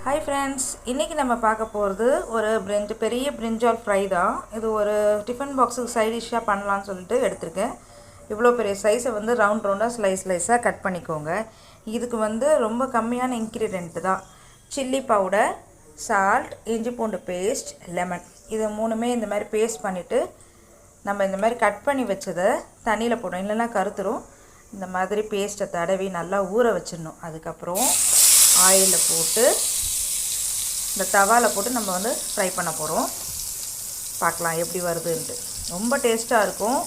Hi friends, இன்றைக்கி நம்ம பார்க்க போகிறது ஒரு பெரிய பிரிஞ்சால் ஃப்ரை தான். இது ஒரு டிஃபன் பாக்ஸுக்கு சைட் டிஷ்ஷாக பண்ணலான்னு சொல்லிட்டு எடுத்திருக்கேன். இவ்வளோ பெரிய சைஸை வந்து ரவுண்டாக ஸ்லைஸாக கட் பண்ணிக்கோங்க. இதுக்கு வந்து ரொம்ப கம்மியான இன்க்ரீடியன்ட் தான். சில்லி பவுடர், சால்ட், இஞ்சி பூண்டு பேஸ்ட், லெமன், இது மூணுமே இந்த மாதிரி பேஸ்ட் பண்ணிவிட்டு நம்ம இந்த மாதிரி கட் பண்ணி வச்சதை தண்ணியில் போடணும், இல்லைன்னா கருத்துரும். இந்த மாதிரி பேஸ்ட்டை தடவி நல்லா ஊற வச்சிடணும். அதுக்கப்புறம் ஆயிலில் போட்டு இந்த தவாவில் போட்டு நம்ம வந்து ஃப்ரை பண்ண போகிறோம். பார்க்கலாம் எப்படி வருதுன்ட்டு. ரொம்ப டேஸ்ட்டாக இருக்கும்.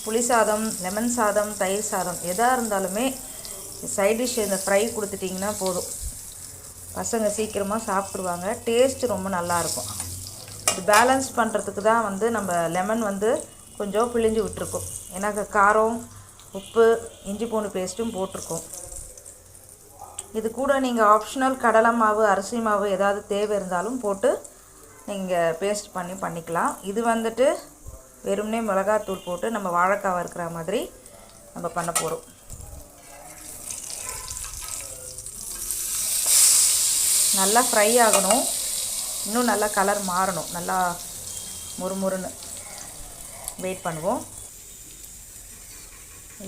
புளி சாதம், லெமன் சாதம், தயிர் சாதம் எதாக இருந்தாலுமே சைட் டிஷ் இந்த ஃப்ரை கொடுத்துட்டிங்கன்னா போதும், பசங்க சீக்கிரமாக சாப்பிட்ருவாங்க. டேஸ்ட்டு ரொம்ப நல்லாயிருக்கும். இது பேலன்ஸ் பண்ணுறதுக்கு தான் வந்து நம்ம லெமன் வந்து கொஞ்சம் பிழிஞ்சு விட்டுருக்கோம். ஏன்னா காரம், உப்பு, இஞ்சி பூண்டு பேஸ்ட்டும் போட்டிருக்கோம். இது கூட நீங்கள் ஆப்ஷனல் கடலை மாவு, அரிசி மாவு ஏதாவது தேவை இருந்தாலும் போட்டு நீங்கள் பேஸ்ட் பண்ணிக்கலாம். இது வந்துட்டு வெறுமனே மிளகாத்தூள் போட்டு நம்ம வாழைக்காய் வறுக்கிற மாதிரி நம்ம பண்ண போகிறோம். நல்லா ஃப்ரை ஆகணும், இன்னும் நல்லா கலர் மாறணும், நல்லா முறுமுறுன்னு வெயிட் பண்ணுவோம்.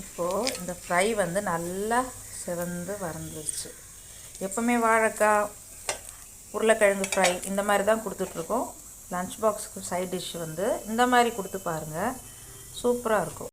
இப்போது இந்த ஃப்ரை வந்து நல்லா செவந்து வந்துருச்சு. எப்போவுமே வாழைக்காய், உருளைக்கிழங்கு ஃப்ரை இந்த மாதிரி தான் கொடுத்துட்ருக்கோம். லன்ச் பாக்ஸுக்கு சைட் டிஷ் வந்து இந்த மாதிரி கொடுத்து பாருங்கள், சூப்பராக இருக்கும்.